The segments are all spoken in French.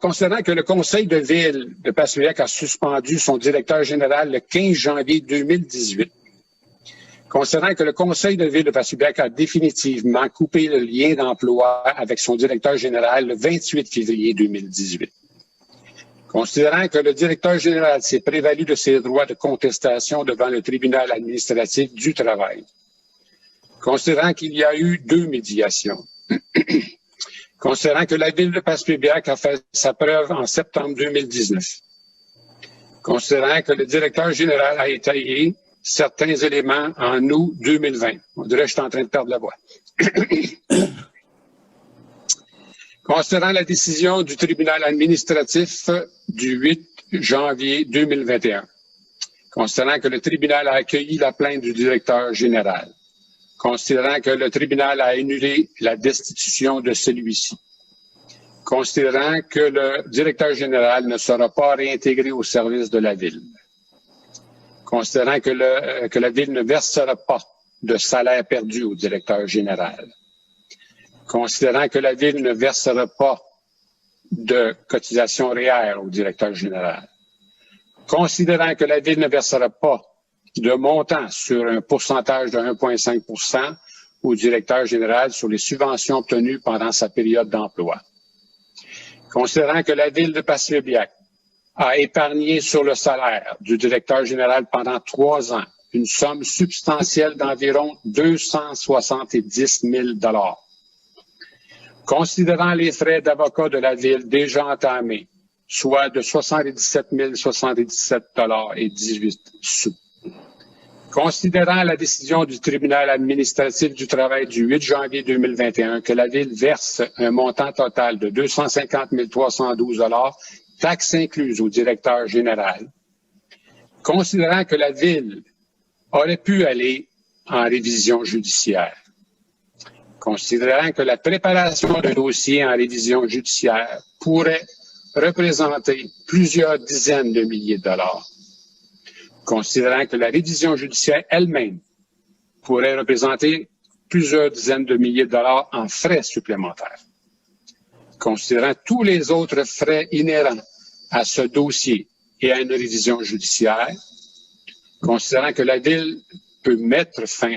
Considérant que le Conseil de ville de Passepébiac a suspendu son directeur général le 15 janvier 2018, considérant que le Conseil de ville de Passepébiac a définitivement coupé le lien d'emploi avec son directeur général le 28 février 2018, considérant que le directeur général s'est prévalu de ses droits de contestation devant le tribunal administratif du travail, considérant qu'il y a eu 2 médiations, considérant que la ville de Passepébiac a fait sa preuve en septembre 2019, considérant que le directeur général a étayé certains éléments en août 2020. On dirait que je suis en train de perdre la voix. Considérant la décision du tribunal administratif du 8 janvier 2021, considérant que le tribunal a accueilli la plainte du directeur général, considérant que le tribunal a annulé la destitution de celui-ci, considérant que le directeur général ne sera pas réintégré au service de la ville, considérant que la ville ne versera pas de salaire perdu au directeur général, considérant que la ville ne versera pas de cotisation REER au directeur général, considérant que la ville ne versera pas de montant sur un pourcentage de 1,5 % au directeur général sur les subventions obtenues pendant sa période d'emploi, considérant que la ville de Passepébiac a épargné sur le salaire du directeur général pendant 3 ans une somme substantielle d'environ 270 000 $. Considérant les frais d'avocat de la ville déjà entamés, soit de 77 077 $ et 18 sous. Considérant la décision du tribunal administratif du travail du 8 janvier 2021 que la ville verse un montant total de 250 312 $, taxes incluses au directeur général, considérant que la ville aurait pu aller en révision judiciaire, considérant que la préparation d'un dossier en révision judiciaire pourrait représenter plusieurs dizaines de milliers de dollars, considérant que la révision judiciaire elle-même pourrait représenter plusieurs dizaines de milliers de dollars en frais supplémentaires, considérant tous les autres frais inhérents à ce dossier et à une révision judiciaire, considérant que la Ville peut mettre fin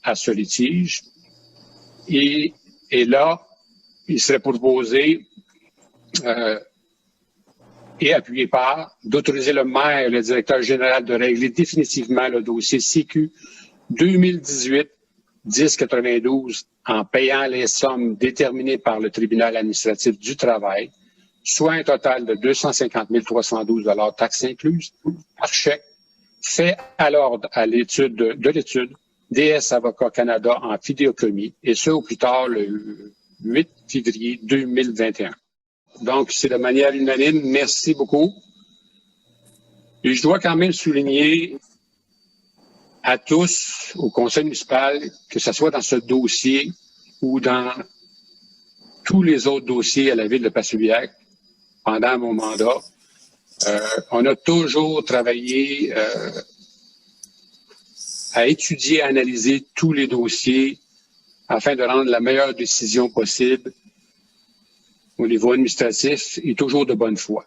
à ce litige, et là, il serait proposé et appuyé par d'autoriser le maire et le directeur général de régler définitivement le dossier CQ 2018-1092 en payant les sommes déterminées par le tribunal administratif du travail, soit un total de 250 312 $ taxes incluses, par chèque, fait à l'ordre à l'étude de l'étude DS Avocats Canada en fidéocommis, et ce au plus tard le 8 février 2021. Donc, c'est de manière unanime. Merci beaucoup. Et je dois quand même souligner à tous, au conseil municipal, que ce soit dans ce dossier ou dans tous les autres dossiers à la ville de Passepébiac, pendant mon mandat, on a toujours travaillé à étudier, à analyser tous les dossiers afin de rendre la meilleure décision possible au niveau administratif et toujours de bonne foi.